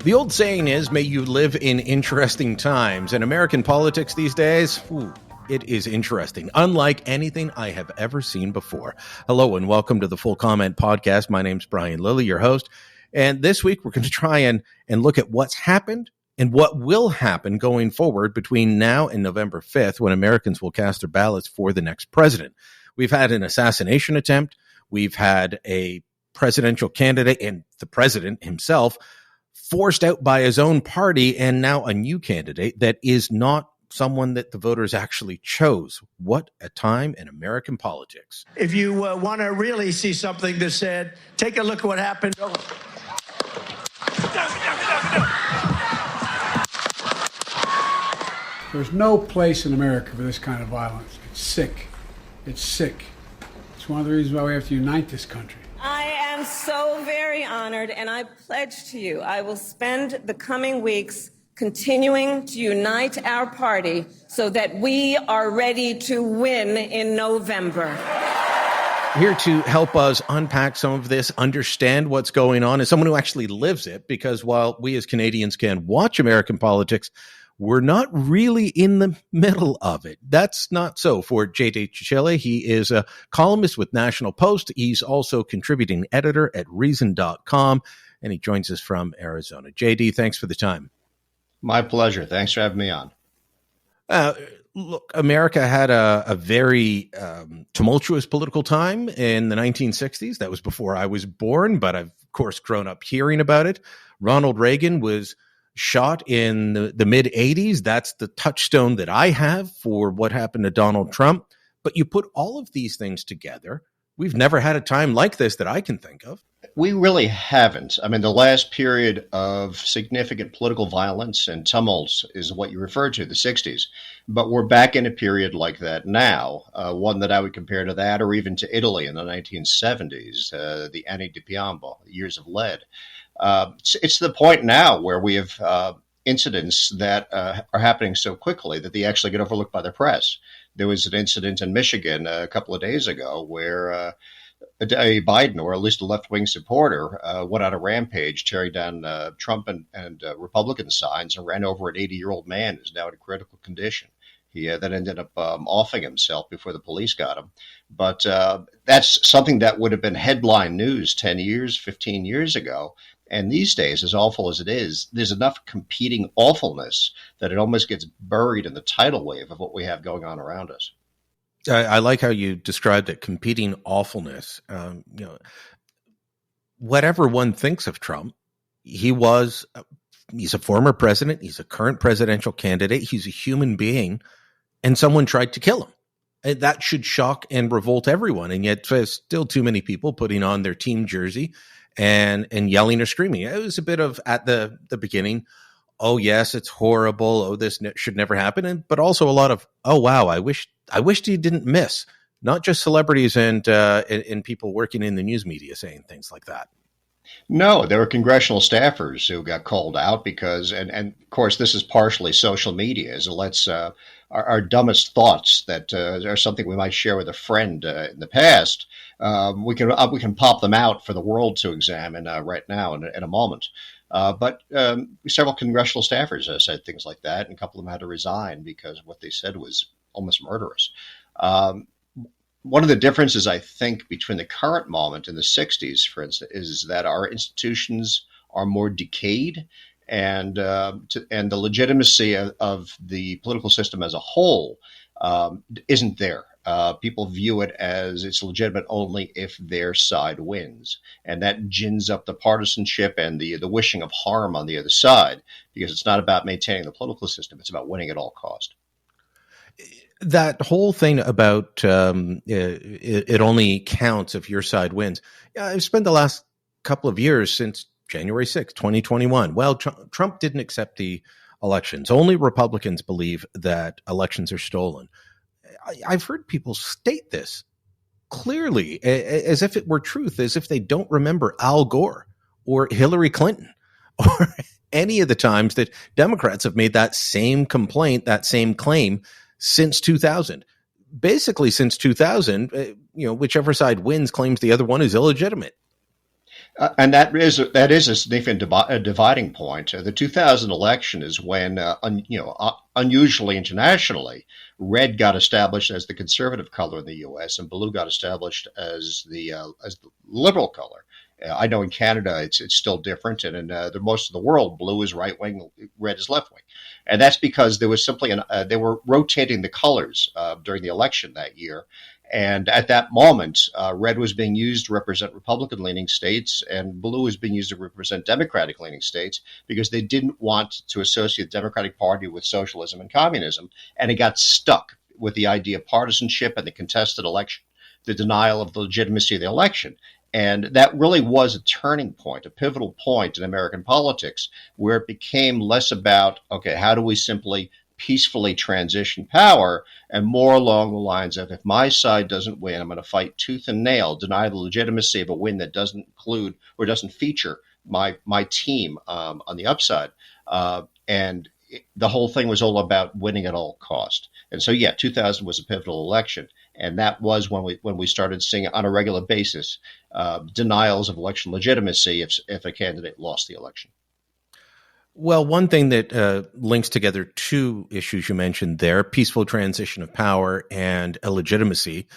The old saying is, may you live in interesting times. And American politics these days, it is interesting, unlike anything I have ever seen before. Hello and welcome to the Full Comment Podcast. My name's Brian Lilly, your host. And this week we're going to try and look at what's happened and what will happen going forward between now and November 5th, when Americans will cast their ballots for the next president. We've had an assassination attempt. We've had a presidential candidate and the president himself forced out by his own party, and now a new candidate that is not someone that the voters actually chose. What a time in American politics. If you want to really see something that's said, take a look at what happened. There's no place in America for this kind of violence. It's sick. It's sick. It's one of the reasons why we have to unite this country. I am so very honored, and I pledge to you I will spend the coming weeks continuing to unite our party so that we are ready to win in November. Here to help us unpack some of this, understand what's going on, is someone who actually lives it, because while we as Canadians can watch American politics, we're not really in the middle of it. That's not so for J.D. Tuccille. He is a columnist with National Post. He's also contributing editor at Reason.com, and he joins us from Arizona. J.D., thanks for the time. My pleasure. Thanks for having me on. Look, America had a very tumultuous political time in the 1960s. That was before I was born, but I've, of course, grown up hearing about it. Ronald Reagan was shot in the mid-'80s. That's the touchstone that I have for what happened to Donald Trump. But you put all of these things together, we've never had a time like this that I can think of. We really haven't. I mean, the last period of significant political violence and tumults is what you referred to, the 60s. But we're back in a period like that now, one that I would compare to that, or even to Italy in the 1970s, the Anni di Piombo, years of lead. It's to the point now where we have incidents that are happening so quickly that they actually get overlooked by the press. There was an incident in Michigan a couple of days ago where a Biden, or at least a left-wing supporter, went on a rampage, tearing down Trump and Republican signs, and ran over an 80-year-old man who's now in critical condition. He then ended up offing himself before the police got him. But that's something that would have been headline news 10 years, 15 years ago. And these days, as awful as it is, there's enough competing awfulness that it almost gets buried in the tidal wave of what we have going on around us. I like how you described it, competing awfulness. Whatever one thinks of Trump, he's a former president. He's a current presidential candidate. He's a human being, and someone tried to kill him. And that should shock and revolt everyone. And yet there's still too many people putting on their team jersey and yelling or screaming. It was a bit of, at the beginning, oh, yes, it's horrible. Oh, this should never happen. But also a lot of, oh, wow, I wished he didn't miss. Not just celebrities and people working in the news media saying things like that. No, there were congressional staffers who got called out because, and of course, this is partially social media, as it lets our dumbest thoughts that are something we might share with a friend in the past. We can pop them out for the world to examine right now in a moment. But several congressional staffers said things like that, and a couple of them had to resign because what they said was almost murderous. One of the differences, I think, between the current moment and the 60s, for instance, is that our institutions are more decayed, and the legitimacy of the political system as a whole isn't there. People view it as it's legitimate only if their side wins. And that gins up the partisanship and the wishing of harm on the other side, because it's not about maintaining the political system. It's about winning at all cost. That whole thing about it only counts if your side wins. I've spent the last couple of years since January 6th, 2021. Well, Trump didn't accept the elections. Only Republicans believe that elections are stolen. I've heard people state this clearly as if it were truth, as if they don't remember Al Gore or Hillary Clinton or any of the times that Democrats have made that same complaint, that same claim since 2000. Basically, since 2000, whichever side wins claims the other one is illegitimate. And that is a significant dividing point. The 2000 election is when, unusually internationally, red got established as the conservative color in the U.S. and blue got established as the liberal color. I know in Canada it's still different, and in the most of the world, blue is right wing, red is left wing, and that's because there was simply they were rotating the colors during the election that year. And at that moment, red was being used to represent Republican-leaning states, and blue was being used to represent Democratic-leaning states because they didn't want to associate the Democratic Party with socialism and communism, and it got stuck with the idea of partisanship and the contested election, the denial of the legitimacy of the election. And that really was a turning point, a pivotal point in American politics, where it became less about, okay, how do we simply peacefully transition power, and more along the lines of, if my side doesn't win, I'm going to fight tooth and nail, deny the legitimacy of a win that doesn't include or doesn't feature my team on the upside. And the whole thing was all about winning at all cost. And so, 2000 was a pivotal election, and that was when we started seeing on a regular basis denials of election legitimacy if a candidate lost the election. Well, one thing that links together two issues you mentioned there, peaceful transition of power and illegitimacy,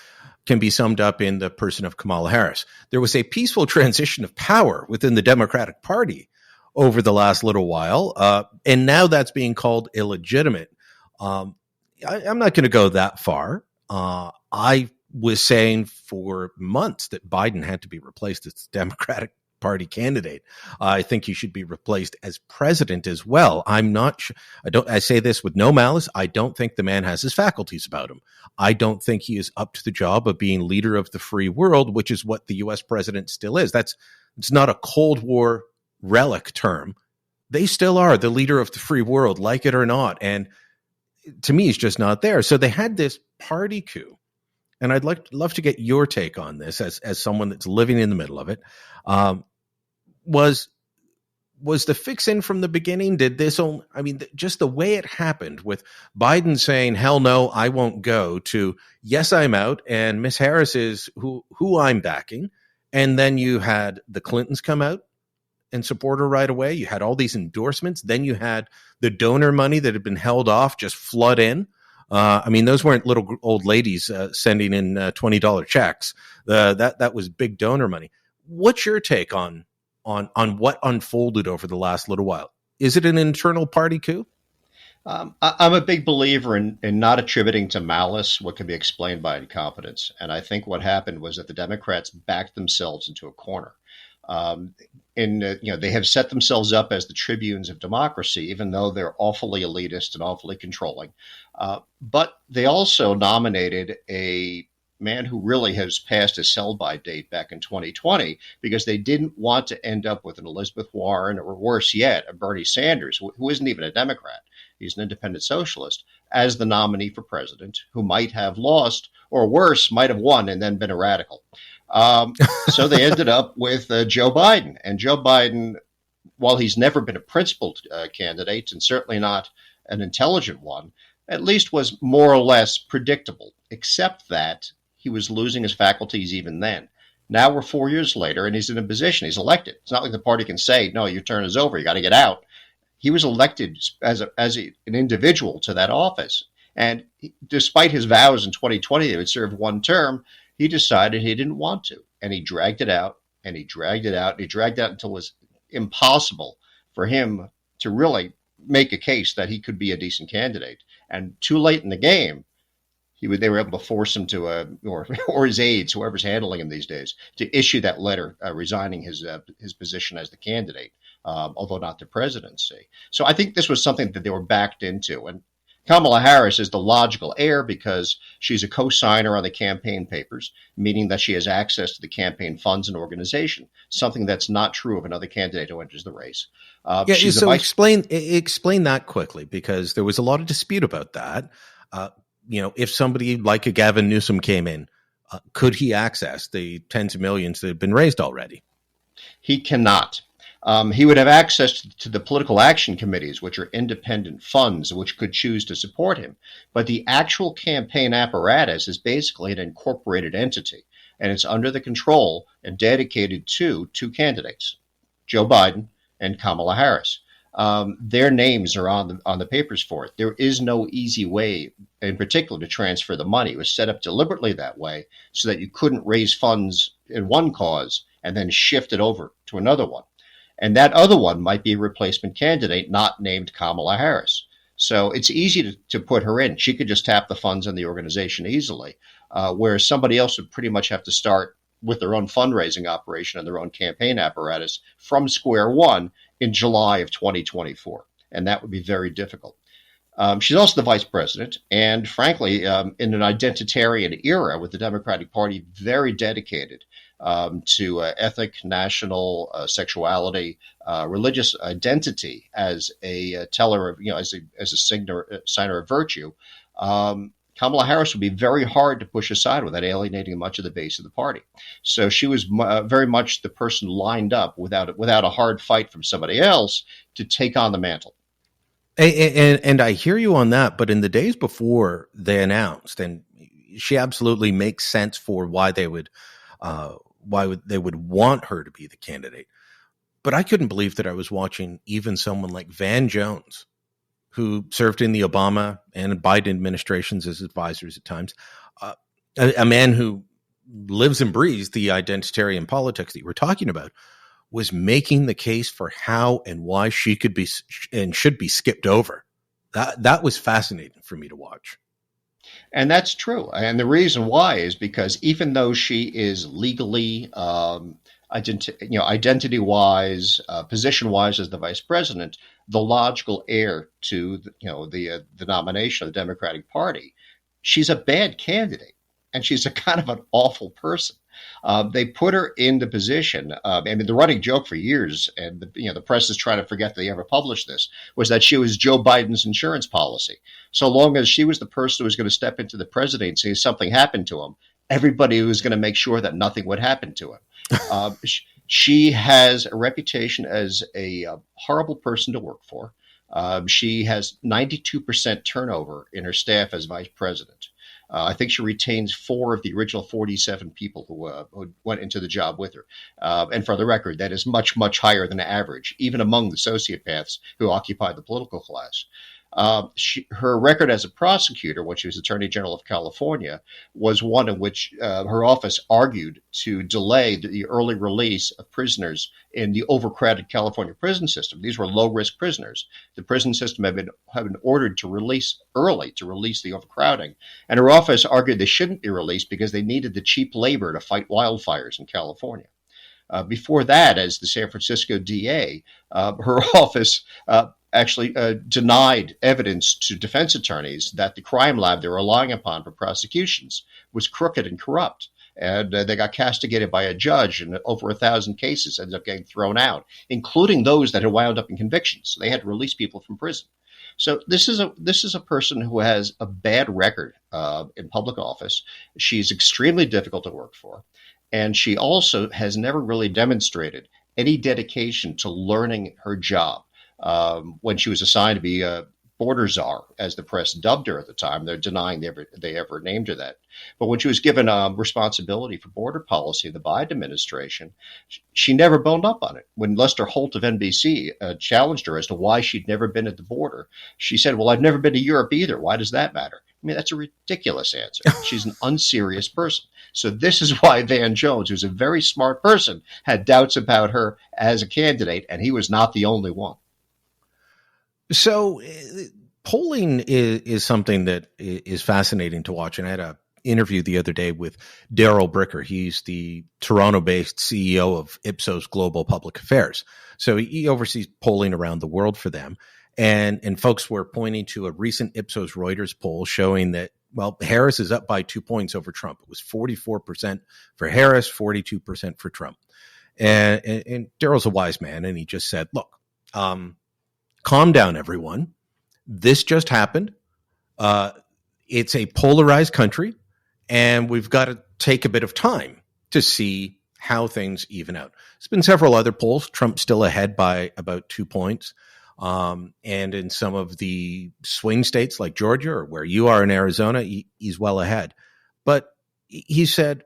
can be summed up in the person of Kamala Harris. There was a peaceful transition of power within the Democratic Party over the last little while, and now that's being called illegitimate. I'm not going to go that far. I was saying for months that Biden had to be replaced as the Democratic Party candidate. I think he should be replaced as president as well. I'm not sure. I say this with no malice. I don't think the man has his faculties about him. I don't think he is up to the job of being leader of the free world, which is what the U.S. president still is. It's not a Cold War relic term. They still are the leader of the free world, like it or not. And to me, he's just not there. So they had this party coup. And I'd love to get your take on this as someone that's living in the middle of it. Was the fix in from the beginning? Did this only, just the way it happened with Biden saying, hell no, I won't go, to yes, I'm out, and Miss Harris is who I'm backing. And then you had the Clintons come out and support her right away. You had all these endorsements. Then you had the donor money that had been held off just flood in. Those weren't little old ladies sending in $20 checks. That was big donor money. What's your take on what unfolded over the last little while? Is it an internal party coup? I'm a big believer in not attributing to malice what can be explained by incompetence. And I think what happened was that the Democrats backed themselves into a corner. They have set themselves up as the tribunes of democracy, even though they're awfully elitist and awfully controlling. But they also nominated a man who really has passed his sell-by date back in 2020 because they didn't want to end up with an Elizabeth Warren, or worse yet, a Bernie Sanders, who isn't even a Democrat. He's an independent socialist, as the nominee for president, who might have lost, or worse, might have won and then been a radical. So they ended up with Joe Biden. And Joe Biden, while he's never been a principled candidate, and certainly not an intelligent one, at least was more or less predictable, except that he was losing his faculties even then. Now we're 4 years later, and he's in a position. He's elected. It's not like the party can say, no, your turn is over. You got to get out. He was elected as an individual to that office. And despite his vows in 2020 that he would serve one term, he decided he didn't want to. And he dragged it out, and he dragged it out, and he dragged it out until it was impossible for him to really make a case that he could be a decent candidate. And too late in the game, they were able to force him to, or his aides, whoever's handling him these days, to issue that letter resigning his position as the candidate, although not the presidency. So I think this was something that they were backed into. And Kamala Harris is the logical heir because she's a co-signer on the campaign papers, meaning that she has access to the campaign funds and organization, something that's not true of another candidate who enters the race. Explain that quickly, because there was a lot of dispute about that. If somebody like a Gavin Newsom came in, could he access the tens of millions that have been raised already? He cannot. He would have access to the political action committees, which are independent funds which could choose to support him. But the actual campaign apparatus is basically an incorporated entity. and it's under the control and dedicated to two candidates, Joe Biden and Kamala Harris. Their names are on the papers for it. There is no easy way, in particular, to transfer the money. It was set up deliberately that way so that you couldn't raise funds in one cause and then shift it over to another one. And that other one might be a replacement candidate not named Kamala Harris. So it's easy to put her in. She could just tap the funds in the organization easily, whereas somebody else would pretty much have to start with their own fundraising operation and their own campaign apparatus from square one in July of 2024. And that would be very difficult. She's also the vice president. And frankly, in an identitarian era with the Democratic Party very dedicated to ethnic, national, sexuality, religious identity as a teller of, as a signer of virtue, Kamala Harris would be very hard to push aside without alienating much of the base of the party. So she was very much the person lined up without a hard fight from somebody else to take on the mantle. And I hear you on that, but in the days before they announced, and she absolutely makes sense for why they would want her to be the candidate. But I couldn't believe that I was watching even someone like Van Jones, who served in the Obama and Biden administrations as advisors at times, a man who lives and breathes the identitarian politics that you were talking about, was making the case for how and why she could be and should be skipped over. That was fascinating for me to watch. And that's true. And the reason why is because even though she is legally, identity-wise, position-wise as the vice president, the logical heir to the nomination of the Democratic Party, she's a bad candidate, and she's a kind of an awful person. They put her in the position. The running joke for years, and the press is trying to forget they ever published this, was that she was Joe Biden's insurance policy. So long as she was the person who was going to step into the presidency if something happened to him, everybody was going to make sure that nothing would happen to him. She has a reputation as a horrible person to work for. She has 92% turnover in her staff as vice president. I think she retains 4 of the original 47 people who went into the job with her. And for the record, that is much, much higher than average, even among the sociopaths who occupy the political class. Her record as a prosecutor, when she was Attorney General of California, was one in which her office argued to delay the early release of prisoners in the overcrowded California prison system. These were low-risk prisoners. The prison system had been ordered to release early, to release the overcrowding. And her office argued they shouldn't be released because they needed the cheap labor to fight wildfires in California. Before that, as the San Francisco DA, her office actually denied evidence to defense attorneys that the crime lab they were relying upon for prosecutions was crooked and corrupt. And they got castigated by a judge, and over 1,000 cases ended up getting thrown out, including those that had wound up in convictions. So they had to release people from prison. So this is a person who has a bad record in public office. She's extremely difficult to work for. And she also has never really demonstrated any dedication to learning her job. When she was assigned to be a border czar, as the press dubbed her at the time, they're denying they ever named her that. But when she was given responsibility for border policy in the Biden administration, she never boned up on it. When Lester Holt of NBC challenged her as to why she'd never been at the border, she said, "Well, I've never been to Europe either. Why does that matter?" I mean, that's a ridiculous answer. She's an unserious person. So this is why Van Jones, who's a very smart person, had doubts about her as a candidate, and he was not the only one. So polling is something that is fascinating to watch. And I had an interview the other day with Daryl Bricker. He's the Toronto-based CEO of Ipsos Global Public Affairs. So he oversees polling around the world for them. And folks were pointing to a recent Ipsos Reuters poll showing that, well, Harris is up by 2 points over Trump. It was 44% for Harris, 42% for Trump. And Daryl's a wise man, and he just said, look, calm down, everyone. This just happened. It's a polarized country, and we've got to take a bit of time to see how things even out. There's been several other polls. Trump's still ahead by about 2 points. And in some of the swing states like Georgia or where you are in Arizona, he's well ahead. But he said,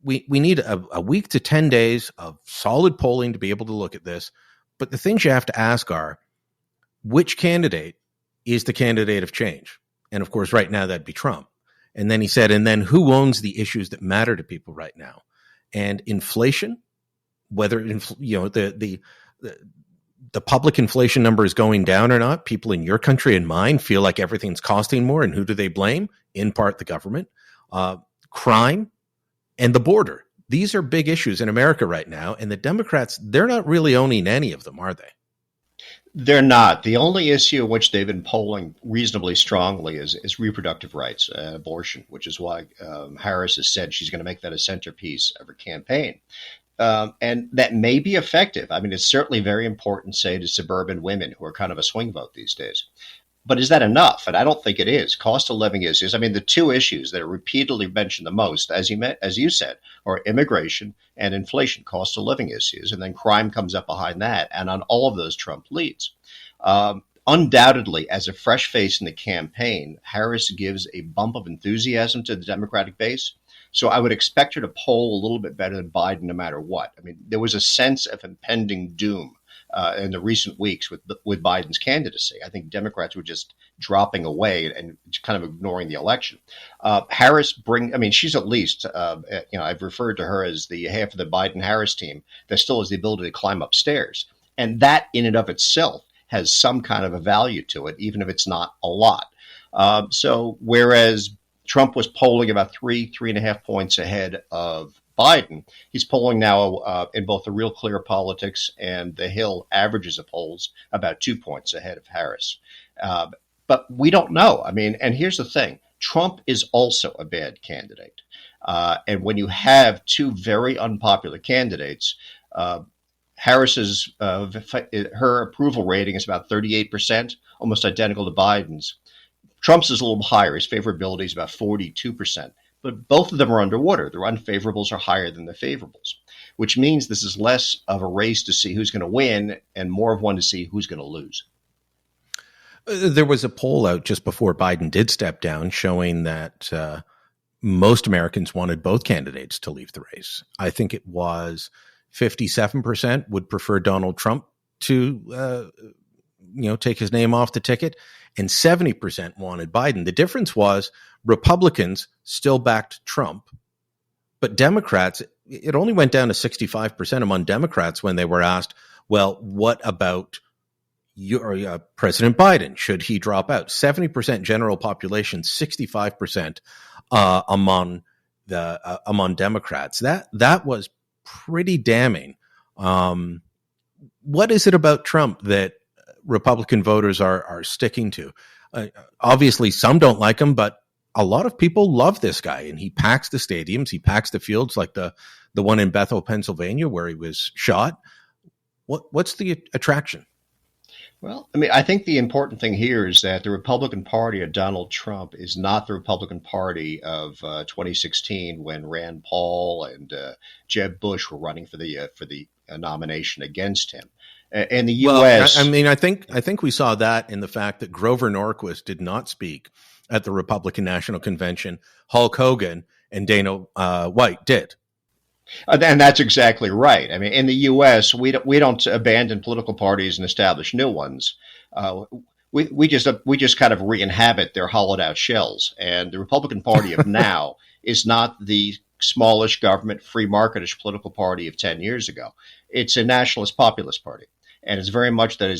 we need a week to 10 days of solid polling to be able to look at this. But the things you have to ask are, which candidate is the candidate of change? And of course, right now that'd be Trump. And then he said, and then who owns the issues that matter to people right now? And inflation, whether the public inflation number is going down or not, people in your country and mine feel like everything's costing more. And who do they blame? In part, the government. Crime and the border. These are big issues in America right now. And the Democrats, they're not really owning any of them, are they? They're not. The only issue in which they've been polling reasonably strongly is reproductive rights, abortion, which is why Harris has said she's going to make that a centerpiece of her campaign. And that may be effective. I mean, it's certainly very important, say, to suburban women who are kind of a swing vote these days. But is that enough? And I don't think it is. Cost of living issues. I mean, the two issues that are repeatedly mentioned the most, as you said, are immigration and inflation, cost of living issues. And then crime comes up behind that. And on all of those, Trump leads. Undoubtedly, as a fresh face in the campaign, Harris gives a bump of enthusiasm to the Democratic base. So I would expect her to poll a little bit better than Biden no matter what. I mean, there was a sense of impending doom in the recent weeks with Biden's candidacy. I think Democrats were just dropping away and kind of ignoring the election. Harris she's at least, I've referred to her as the half of the Biden-Harris team that still has the ability to climb upstairs. And that in and of itself has some kind of a value to it, even if it's not a lot. So whereas Trump was polling about 3.5 points ahead of Biden, he's polling now in both the Real Clear Politics and the Hill averages of polls about 2 points ahead of Harris. But we don't know. I mean, and here's the thing. Trump is also a bad candidate. And when you have two very unpopular candidates, Harris's her approval rating is about 38%, almost identical to Biden's. Trump's is a little higher. His favorability is about 42%. But both of them are underwater. Their unfavorables are higher than the favorables, which means this is less of a race to see who's going to win and more of one to see who's going to lose. There was a poll out just before Biden did step down showing that most Americans wanted both candidates to leave the race. I think it was 57% would prefer Donald Trump to take his name off the ticket, and 70% wanted Biden. The difference was Republicans still backed Trump, but Democrats, it only went down to 65% among Democrats when they were asked, well, what about President Biden? Should he drop out? 70% general population, 65% among Democrats. That was pretty damning. What is it about Trump that Republican voters are sticking to? Obviously, some don't like him, but a lot of people love this guy, and he packs the stadiums, he packs the fields, like the one in Bethel, Pennsylvania, where he was shot. What's the attraction? Well, I mean, I think the important thing here is that the Republican Party of Donald Trump is not the Republican Party of 2016 when Rand Paul and Jeb Bush were running for the nomination against him. In the U.S., well, I mean, I think we saw that in the fact that Grover Norquist did not speak at the Republican National Convention. Hulk Hogan and Dana White did. And that's exactly right. I mean, in the U.S., we don't abandon political parties and establish new ones. We just kind of re-inhabit their hollowed out shells. And the Republican Party of now is not the smallish government, free marketish political party of 10 years ago. It's a nationalist populist party, and it's very much that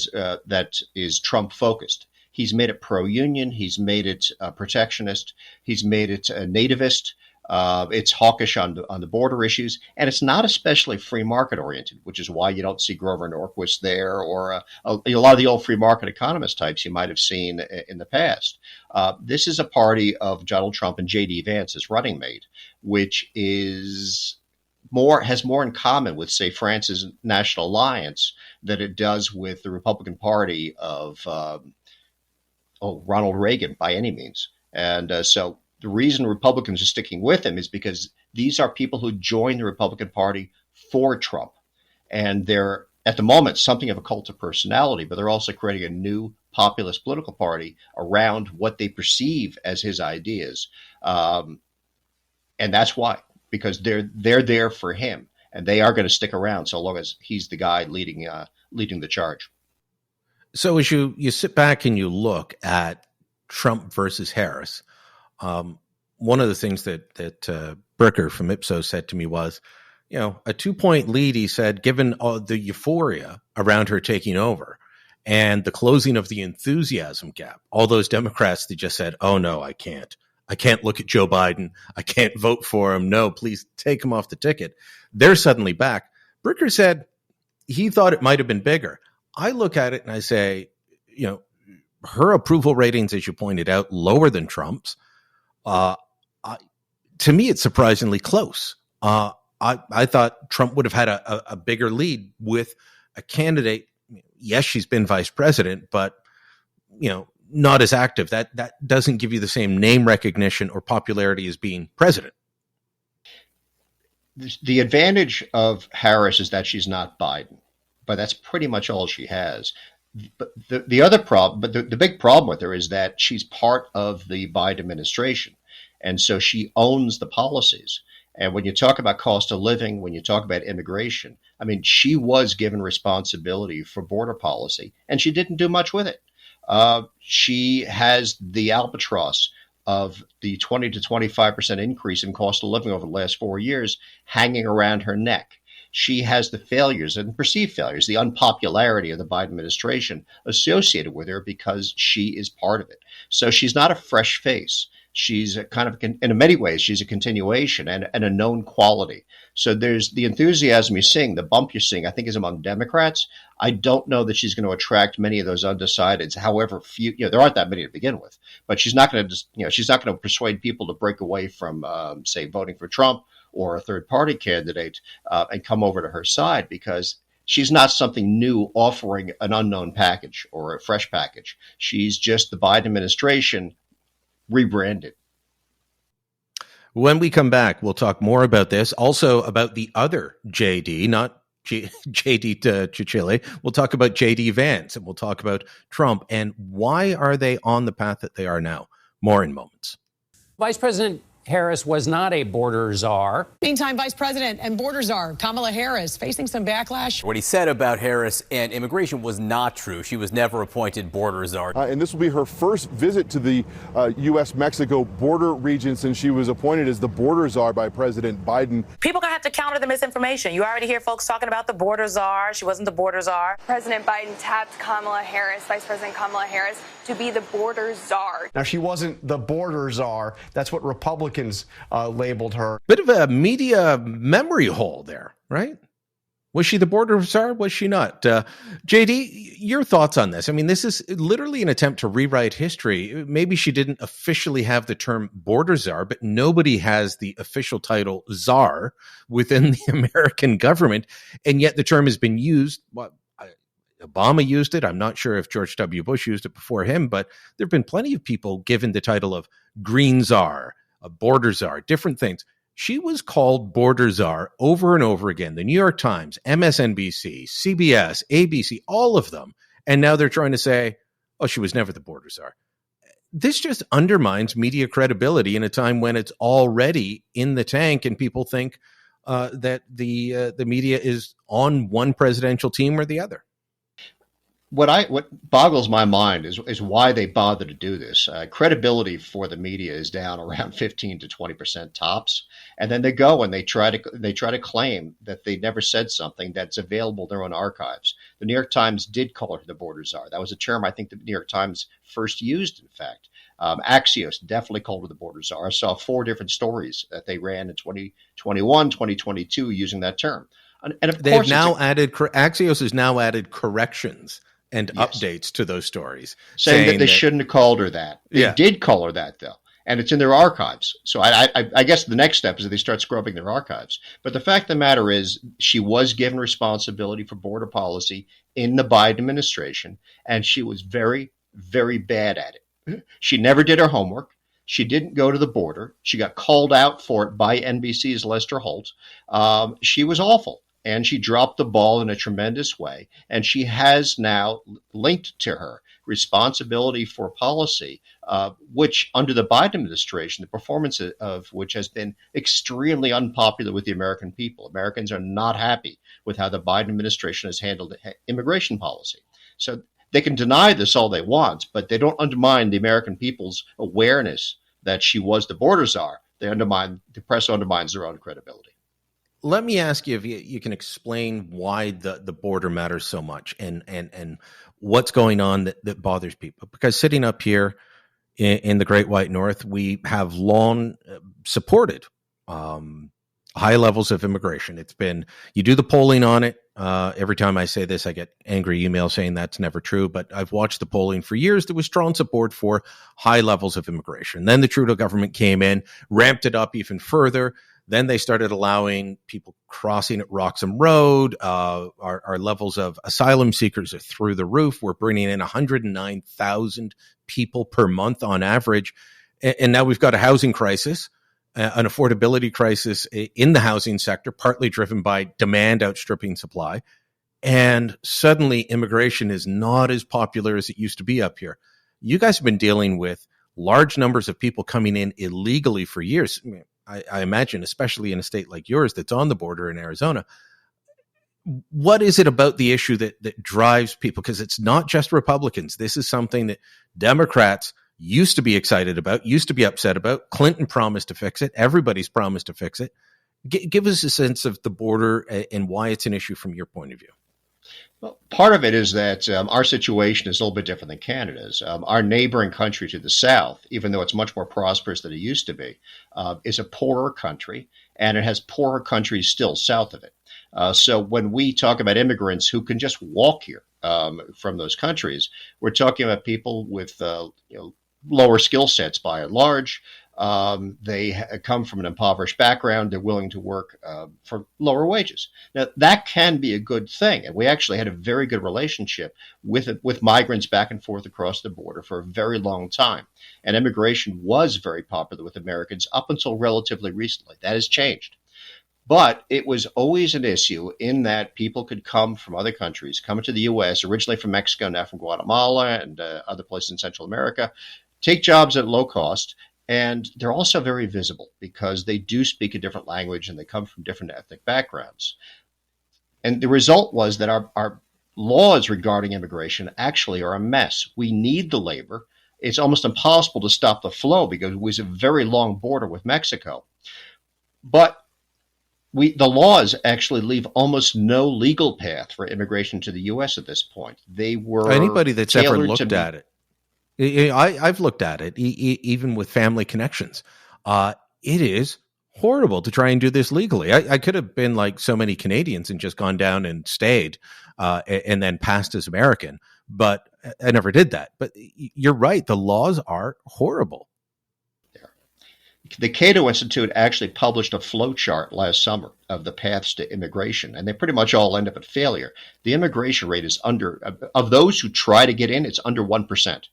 is Trump focused. He's made it pro-union. He's made it protectionist. He's made it nativist. It's hawkish on the border issues, and it's not especially free market oriented, which is why you don't see Grover Norquist there or a lot of the old free market economist types you might have seen in the past. This is a party of Donald Trump and J.D. Vance as running mate, which has more in common with, say, France's National Alliance than it does with the Republican Party of Ronald Reagan by any means. And so the reason Republicans are sticking with him is because these are people who joined the Republican Party for Trump. And they're, at the moment, something of a cult of personality, but they're also creating a new populist political party around what they perceive as his ideas. And that's why. because they're there for him, and they are going to stick around so long as he's the guy leading the charge. So as you sit back and you look at Trump versus Harris, one of the things that Bricker from Ipsos said to me was, a 2-point lead, he said, given all the euphoria around her taking over and the closing of the enthusiasm gap, all those Democrats that just said, oh, no, I can't look at Joe Biden. I can't vote for him. No, please take him off the ticket. They're suddenly back. Bricker said he thought it might have been bigger. I look at it and I say, her approval ratings, as you pointed out, lower than Trump's. To me, it's surprisingly close. I thought Trump would have had a bigger lead with a candidate. Yes, she's been vice president, but not as active. That doesn't give you the same name recognition or popularity as being president. The advantage of Harris is that she's not Biden, but that's pretty much all she has. But the other problem, but the big problem with her is that she's part of the Biden administration. And so she owns the policies. And when you talk about cost of living, when you talk about immigration, I mean, she was given responsibility for border policy, and she didn't do much with it. She has the albatross of the 20 to 25% increase in cost of living over the last 4 years hanging around her neck. She has the failures and perceived failures, the unpopularity of the Biden administration associated with her because she is part of it. So she's not a fresh face. She's a kind of, in many ways, she's a continuation and a known quality. So there's the enthusiasm you're seeing, the bump you're seeing, I think is among Democrats. I don't know that she's going to attract many of those undecideds. However, few, there aren't that many to begin with, but she's not going to, she's not going to persuade people to break away from, say, voting for Trump or a third party candidate and come over to her side because she's not something new offering an unknown package or a fresh package. She's just the Biden administration rebranded. When we come back, we'll talk more about this, also about the other JD, not J.D. Tuccille. We'll talk about J.D. Vance, and we'll talk about Trump, and why are they on the path that they are now? More in moments. Vice President Harris was not a border czar. Meantime, Vice President and border czar Kamala Harris facing some backlash. What he said about Harris and immigration was not true. She was never appointed border czar. And this will be her first visit to the U.S.-Mexico border region since she was appointed as the border czar by President Biden. People going to have to counter the misinformation. You already hear folks talking about the border czar. She wasn't the border czar. President Biden tapped Kamala Harris, Vice President Kamala Harris, to be the border czar. Now, she wasn't the border czar. That's what Republicans labeled her. Bit of a media memory hole there, right? Was she the border czar? Was she not? JD, your thoughts on this? I mean, this is literally an attempt to rewrite history. Maybe she didn't officially have the term border czar, but nobody has the official title czar within the American government. And yet the term has been used. Obama used it. I'm not sure if George W. Bush used it before him, but there have been plenty of people given the title of green czar, a border czar, different things. She was called border czar over and over again. The New York Times, MSNBC, CBS, ABC, all of them. And now they're trying to say, oh, she was never the border czar. This just undermines media credibility in a time when it's already in the tank and people think that the media is on one presidential team or the other. What boggles my mind is why they bother to do this. Credibility for the media is down around 15 to 20% tops, and then they go and they try to claim that they never said something that's available in their own archives. The New York Times did call her the border czar. That was a term I think the New York Times first used. In fact, Axios definitely called her the border czar. I saw 4 different stories that they ran in 2021, 2022 using that term. And of they've course, now added Axios has now added corrections and updates to those stories, saying that they shouldn't have called her that. They did call her that, though, and it's in their archives. So I guess the next step is that they start scrubbing their archives. But the fact of the matter is, she was given responsibility for border policy in the Biden administration, and she was very, very bad at it. She never did her homework. She didn't go to the border. She got called out for it by NBC's Lester Holt. She was awful. And she dropped the ball in a tremendous way. And she has now linked to her responsibility for policy, which under the Biden administration, the performance of which has been extremely unpopular with the American people. Americans are not happy with how the Biden administration has handled immigration policy. So they can deny this all they want, but they don't undermine the American people's awareness that she was the border czar. The press undermines their own credibility. Let me ask you if you can explain why the border matters so much and what's going on that bothers people. Because sitting up here in the Great White North, we have long supported high levels of immigration. It's been, you do the polling on it. Every time I say this, I get angry emails saying that's never true. But I've watched the polling for years. There was strong support for high levels of immigration. Then the Trudeau government came in, ramped it up even further. Then they started allowing people crossing at Roxham Road. Our levels of asylum seekers are through the roof. We're bringing in 109,000 people per month on average. And now we've got a housing crisis, an affordability crisis in the housing sector, partly driven by demand outstripping supply. And suddenly immigration is not as popular as it used to be up here. You guys have been dealing with large numbers of people coming in illegally for years. I imagine, especially in a state like yours that's on the border in Arizona. What is it about the issue that drives people? Because it's not just Republicans. This is something that Democrats used to be excited about, used to be upset about. Clinton promised to fix it. Everybody's promised to fix it. Give us a sense of the border and why it's an issue from your point of view. Well, part of it is that our situation is a little bit different than Canada's. Our neighboring country to the south, even though it's much more prosperous than it used to be, is a poorer country, and it has poorer countries still south of it. So when we talk about immigrants who can just walk here from those countries, we're talking about people with lower skill sets by and large. They come from an impoverished background. They're willing to work for lower wages. Now, that can be a good thing. And we actually had a very good relationship with migrants back and forth across the border for a very long time. And immigration was very popular with Americans up until relatively recently. That has changed. But it was always an issue in that people could come from other countries, come into the U.S., originally from Mexico, now from Guatemala and other places in Central America, take jobs at low cost. And they're also very visible because they do speak a different language and they come from different ethnic backgrounds. And the result was that our laws regarding immigration actually are a mess. We need the labor. It's almost impossible to stop the flow because it was a very long border with Mexico. But the laws actually leave almost no legal path for immigration to the U.S. at this point. They were anybody that's ever looked at it. I've looked at it, even with family connections. It is horrible to try and do this legally. I could have been like so many Canadians and just gone down and stayed and then passed as American, but I never did that. But you're right. The laws are horrible. The Cato Institute actually published a flow chart last summer of the paths to immigration, and they pretty much all end up at failure. The immigration rate is of those who try to get in, it's under 1%.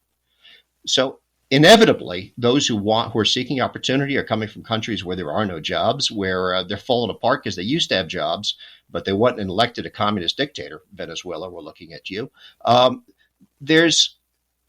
So inevitably, those who are seeking opportunity are coming from countries where there are no jobs, where they're falling apart because they used to have jobs, but they went and elected a communist dictator. Venezuela, we're looking at you. There's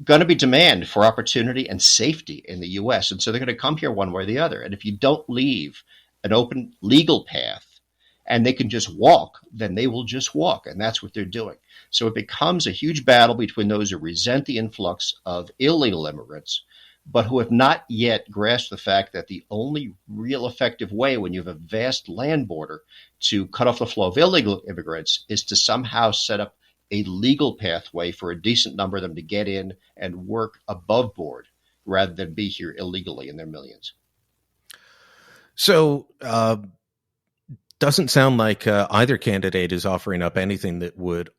going to be demand for opportunity and safety in the U.S., and so they're going to come here one way or the other. And if you don't leave an open legal path and they can just walk, then they will just walk, and that's what they're doing. So it becomes a huge battle between those who resent the influx of illegal immigrants, but who have not yet grasped the fact that the only real effective way when you have a vast land border to cut off the flow of illegal immigrants is to somehow set up a legal pathway for a decent number of them to get in and work above board rather than be here illegally in their millions. So doesn't sound like either candidate is offering up anything that would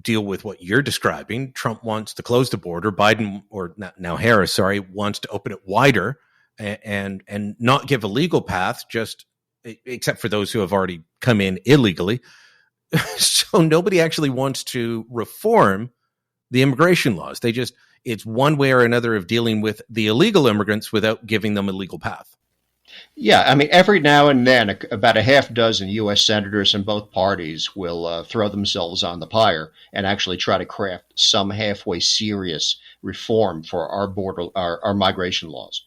deal with what you're describing. Trump wants to close the border. Biden, or now Harris, wants to open it wider and not give a legal path, just except for those who have already come in illegally. So nobody actually wants to reform the immigration laws. It's one way or another of dealing with the illegal immigrants without giving them a legal path. Yeah, I mean, every now and then, about a half dozen U.S. senators in both parties will throw themselves on the pyre and actually try to craft some halfway serious reform for our border, our migration laws.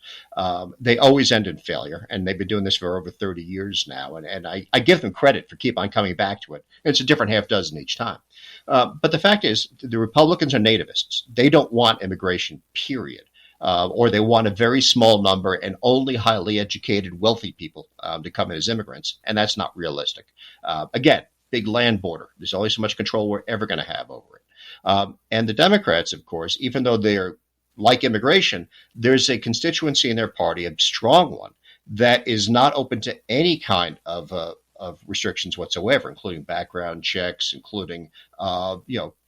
They always end in failure, and they've been doing this for over 30 years now. And I give them credit for keep on coming back to it. It's a different half dozen each time. But the fact is, the Republicans are nativists. They don't want immigration, period. Or they want a very small number and only highly educated, wealthy people to come in as immigrants, and that's not realistic. Again, big land border. There's only so much control we're ever going to have over it. And the Democrats, of course, even though they're like immigration, there's a constituency in their party, a strong one, that is not open to any kind of restrictions whatsoever, including background checks, including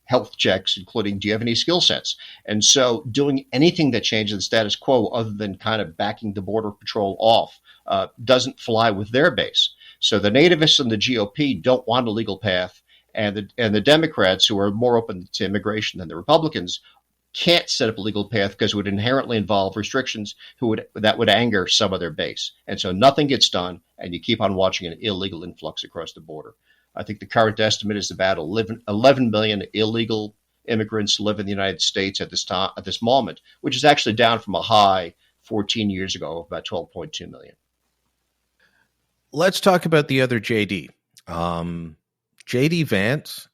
health checks, including do you have any skill sets? And so doing anything that changes the status quo other than kind of backing the Border Patrol off doesn't fly with their base. So the nativists and the GOP don't want a legal path, and the Democrats, who are more open to immigration than the Republicans, can't set up a legal path because it would inherently involve restrictions that would anger some of their base. And so nothing gets done, and you keep on watching an illegal influx across the border. I think the current estimate is about 11 million illegal immigrants live in the United States at this moment, which is actually down from a high 14 years ago of about 12.2 million. Let's talk about the other JD. JD Vance,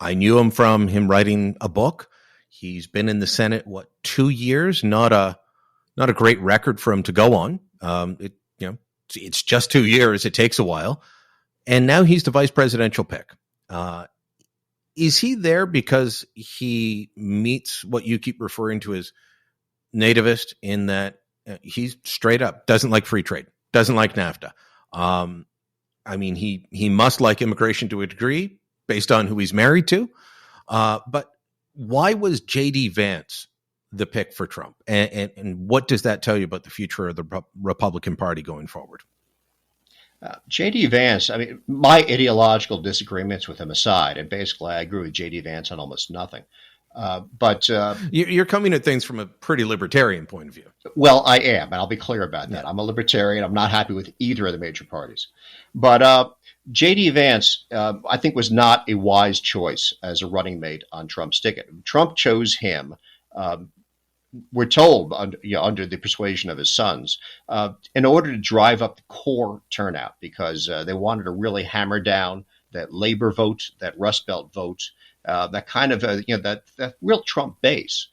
I knew him from him writing a book. He's been in the Senate, 2 years? Not a great record for him to go on. It's just 2 years. It takes a while. And now he's the vice presidential pick. Is he there because he meets what you keep referring to as nativist, in that he's straight up doesn't like free trade, doesn't like NAFTA? I mean, he must like immigration to a degree based on who he's married to. But why was J.D. Vance the pick for Trump? And what does that tell you about the future of the Republican Party going forward? J.D. Vance, I mean, my ideological disagreements with him aside, and basically I agree with J.D. Vance on almost nothing. But you're coming at things from a pretty libertarian point of view. Well, I am, and I'll be clear about that. I'm a libertarian. I'm not happy with either of the major parties. But J.D. Vance, I think, was not a wise choice as a running mate on Trump's ticket. Trump chose him. We're told under the persuasion of his sons, in order to drive up the core turnout, because they wanted to really hammer down that labor vote, that Rust Belt vote, that kind of that real Trump base.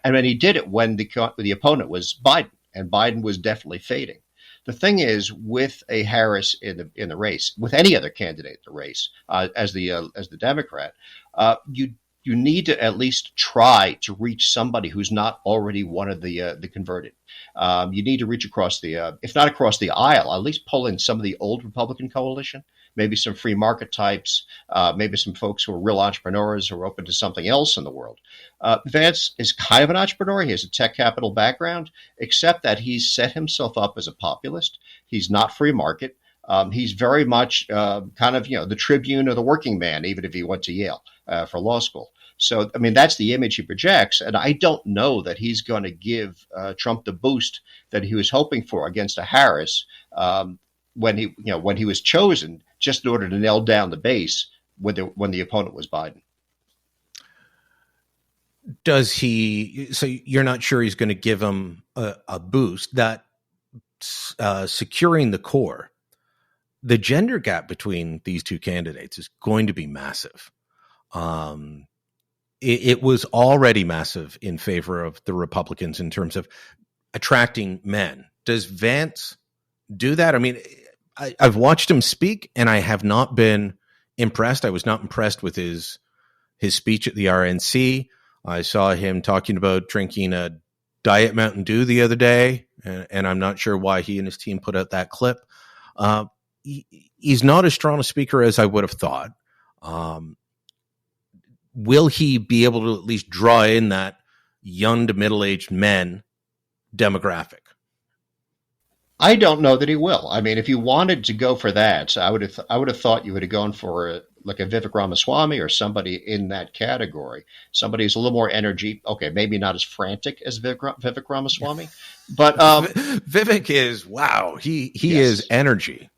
And then he did it when the opponent was Biden, and Biden was definitely fading. The thing is, with a Harris in the race, with any other candidate in the race, as the Democrat, you need to at least try to reach somebody who's not already one of the converted. You need to reach across if not across the aisle, at least pull in some of the old Republican coalition, maybe some free market types, maybe some folks who are real entrepreneurs who are open to something else in the world. Vance is kind of an entrepreneur. He has a tech capital background, except that he's set himself up as a populist. He's not free market. He's very much kind of, the tribune of the working man, even if he went to Yale for law school. So, I mean, that's the image he projects. And I don't know that he's going to give Trump the boost that he was hoping for against a Harris when he was chosen, just in order to nail down the base when the opponent was Biden. Does he? So you're not sure he's going to give him a boost? That securing the core, the gender gap between these two candidates is going to be massive. It was already massive in favor of the Republicans in terms of attracting men. Does Vance do that? I mean, I've watched him speak, and I have not been impressed. I was not impressed with his speech at the RNC. I saw him talking about drinking a Diet Mountain Dew the other day, and I'm not sure why he and his team put out that clip. He's not as strong a speaker as I would have thought. Will he be able to at least draw in that young to middle-aged men demographic? I don't know that he will. I mean, if you wanted to go for that, I would have thought you would have gone for like a Vivek Ramaswamy or somebody in that category, somebody who's a little more energy. Okay, maybe not as frantic as Vivek Ramaswamy, but Vivek is wow. He yes, is energy.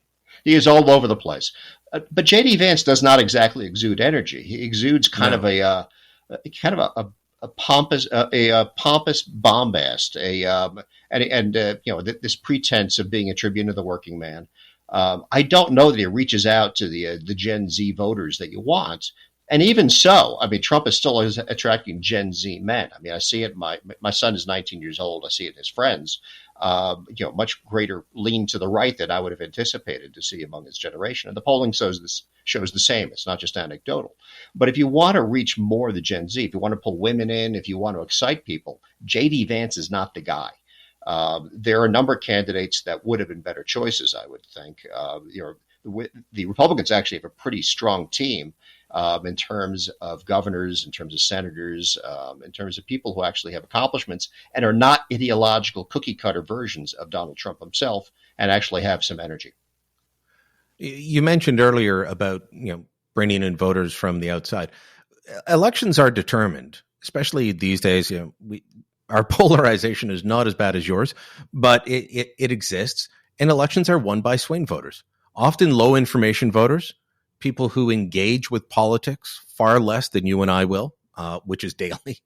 He is all over the place. But J.D. Vance does not exactly exude energy. He exudes kind of a pompous bombast, this pretense of being a tribune of the working man. I don't know that he reaches out to the Gen Z voters that you want. And even so, I mean, Trump is still attracting Gen Z men. I mean, I see it. My son is 19 years old. I see it in his friends. Much greater lean to the right than I would have anticipated to see among his generation. And the polling shows the same. It's not just anecdotal. But if you want to reach more of the Gen Z, if you want to pull women in, if you want to excite people, J.D. Vance is not the guy. There are a number of candidates that would have been better choices, I would think. The Republicans actually have a pretty strong team in terms of governors, in terms of senators, in terms of people who actually have accomplishments and are not ideological cookie cutter versions of Donald Trump himself and actually have some energy. You mentioned earlier about, bringing in voters from the outside. Elections are determined, especially these days. Our polarization is not as bad as yours, but it exists. And elections are won by swing voters, often low information voters, people who engage with politics far less than you and I will, which is daily.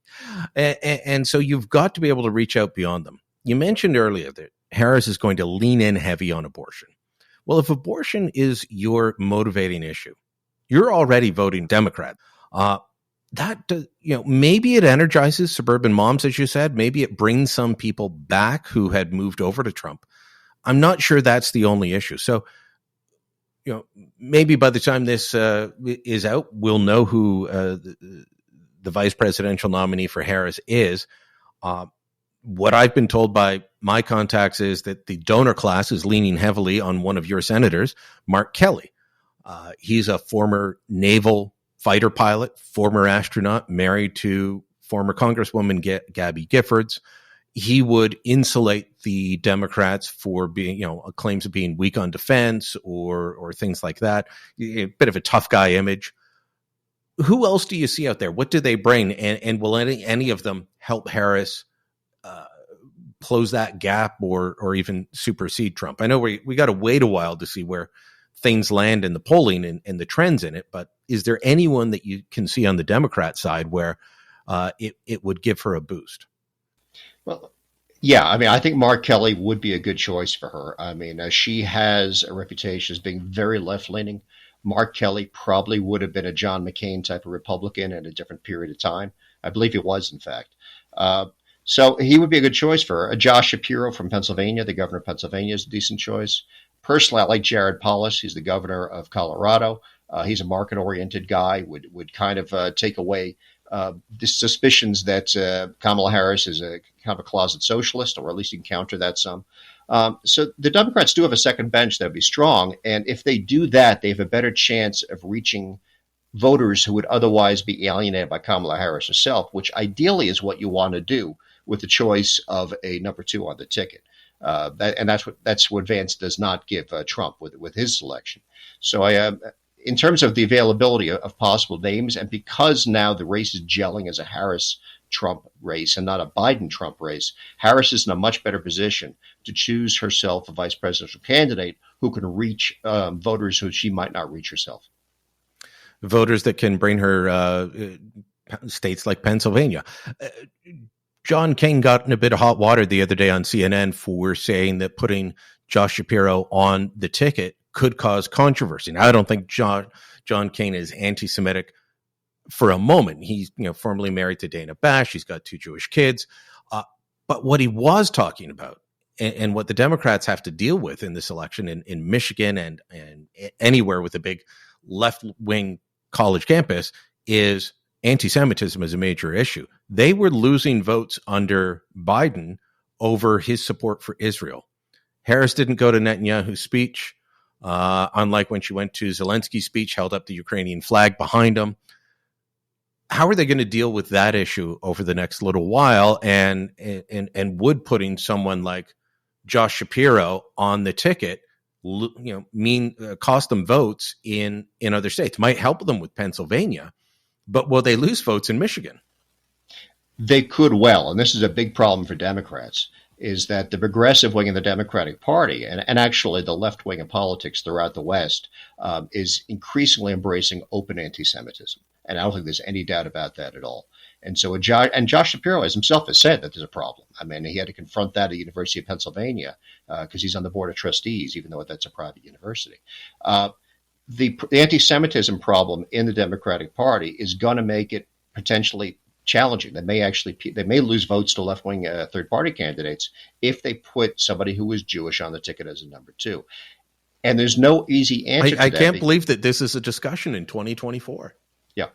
And so you've got to be able to reach out beyond them. You mentioned earlier that Harris is going to lean in heavy on abortion. Well, if abortion is your motivating issue, you're already voting Democrat. Maybe it energizes suburban moms, as you said. Maybe it brings some people back who had moved over to Trump. I'm not sure that's the only issue. So, maybe by the time this is out, we'll know who the vice presidential nominee for Harris is. What I've been told by my contacts is that the donor class is leaning heavily on one of your senators, Mark Kelly. He's a former naval fighter pilot, former astronaut, married to former Congresswoman Gabby Giffords. He would insulate the Democrats for being, claims of being weak on defense or things like that. A bit of a tough guy image. Who else do you see out there? What do they bring? And will any of them help Harris close that gap or even supersede Trump? I know we got to wait a while to see where things land in the polling and the trends in it, but is there anyone that you can see on the Democrat side where it would give her a boost? Well, yeah, I mean, I think Mark Kelly would be a good choice for her. I mean, she has a reputation as being very left-leaning. Mark Kelly probably would have been a John McCain type of Republican at a different period of time. I believe he was, in fact. So he would be a good choice for her. Josh Shapiro from Pennsylvania, the governor of Pennsylvania, is a decent choice. Personally, I like Jared Polis. He's the governor of Colorado. He's a market-oriented guy, would kind of take away the suspicions that Kamala Harris is a kind of a closet socialist, or at least you can counter that some. So the Democrats do have a second bench that would be strong. And if they do that, they have a better chance of reaching voters who would otherwise be alienated by Kamala Harris herself, which ideally is what you want to do with the choice of a number two on the ticket. That's what Vance does not give Trump with his selection. So in terms of the availability of possible names, and because now the race is gelling as a Harris-Trump race and not a Biden-Trump race, Harris is in a much better position to choose herself a vice presidential candidate who can reach voters who she might not reach herself. Voters that can bring her states like Pennsylvania. John King got in a bit of hot water the other day on CNN for saying that putting Josh Shapiro on the ticket could cause controversy. Now, I don't think John King is anti-Semitic for a moment. He's formerly married to Dana Bash. He's got 2 Jewish kids. But what he was talking about, and what the Democrats have to deal with in this election in Michigan and anywhere with a big left-wing college campus, is anti-Semitism is a major issue. They were losing votes under Biden over his support for Israel. Harris didn't go to Netanyahu's speech, unlike when she went to Zelensky's speech, held up the Ukrainian flag behind him. How are they going to deal with that issue over the next little while? And would putting someone like Josh Shapiro on the ticket cost them votes in other states. Might help them with Pennsylvania, but will they lose votes in Michigan? They could well, and this is a big problem for Democrats, is that the progressive wing of the Democratic Party, and actually the left wing of politics throughout the West, is increasingly embracing open anti-Semitism. And I don't think there's any doubt about that at all. And so, Josh Shapiro himself has said that there's a problem. I mean, he had to confront that at the University of Pennsylvania because he's on the board of trustees, even though that's a private university. The anti-Semitism problem in the Democratic Party is going to make it potentially challenging. They may lose votes to left-wing third-party candidates if they put somebody who is Jewish on the ticket as a number two. And there's no easy answer to that. I can't believe that this is a discussion in 2024. Yeah,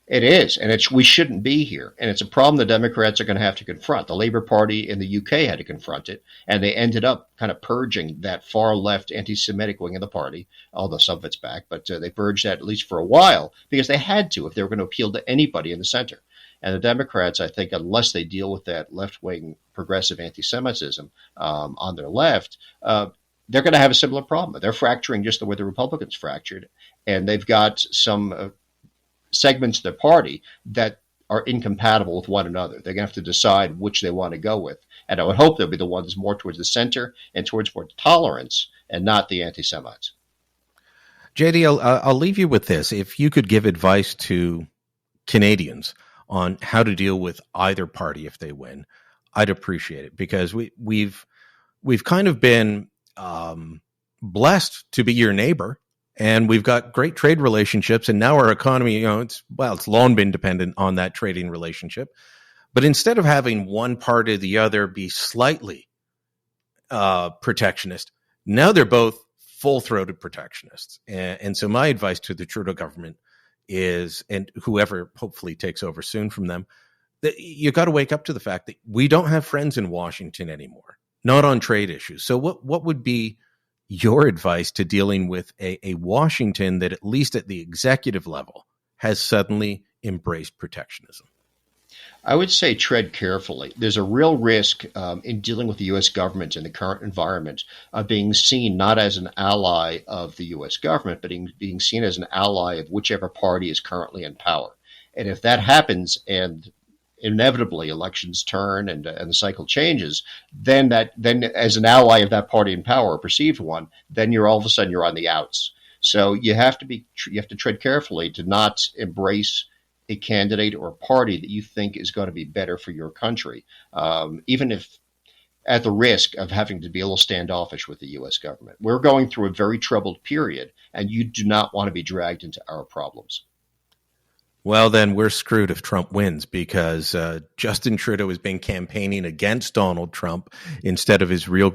it is. And we shouldn't be here. And it's a problem the Democrats are going to have to confront. The Labour Party in the UK had to confront it, and they ended up kind of purging that far-left anti-Semitic wing of the party, although some of it's back, but they purged that at least for a while because they had to if they were going to appeal to anybody in the center. And the Democrats, I think, unless they deal with that left-wing progressive anti-Semitism on their left, they're going to have a similar problem. They're fracturing just the way the Republicans fractured, and they've got some segments of their party that are incompatible with one another. They're going to have to decide which they want to go with. And I would hope they'll be the ones more towards the center and towards more tolerance and not the anti-Semites. J.D., I'll leave you with this. If you could give advice to Canadians on how to deal with either party if they win, I'd appreciate it, because we've kind of been blessed to be your neighbor, and we've got great trade relationships, and now our economy, it's long been dependent on that trading relationship. But instead of having one party or the other be slightly protectionist, now they're both full-throated protectionists. And so my advice to the Trudeau government is, and whoever hopefully takes over soon from them, that you got to wake up to the fact that we don't have friends in Washington anymore, not on trade issues. So what would be your advice to dealing with a Washington that, at least at the executive level, has suddenly embraced protectionism? I would say tread carefully. There's a real risk in dealing with the U.S. government in the current environment of being seen not as an ally of the U.S. government, but being seen as an ally of whichever party is currently in power. And if that happens, and inevitably elections turn and the cycle changes, then as an ally of that party in power, or perceived one, then you're all of a sudden you're on the outs. So you have to tread carefully to not embrace a candidate or a party that you think is going to be better for your country, even if at the risk of having to be a little standoffish with the U.S. government. We're going through a very troubled period, and you do not want to be dragged into our problems. Well, then we're screwed if Trump wins, because Justin Trudeau has been campaigning against Donald Trump instead of his real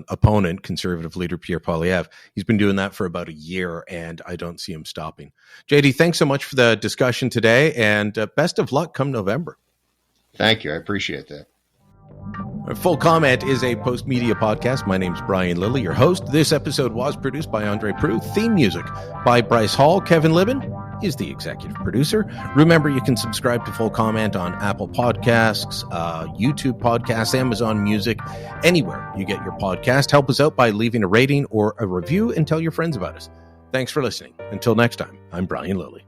opponent, conservative leader Pierre Poilievre. He's been doing that for about a year, and I don't see him stopping. JD, thanks so much for the discussion today, and best of luck come November. Thank you. I appreciate that. Full Comment is a post-media podcast. My name's Brian Lilly, your host. This episode was produced by Andre Proulx. Theme music by Bryce Hall. Kevin Libben is the executive producer. Remember, you can subscribe to Full Comment on Apple Podcasts, YouTube Podcasts, Amazon Music, anywhere you get your podcast. Help us out by leaving a rating or a review, and tell your friends about us. Thanks for listening. Until next time, I'm Brian Lilly.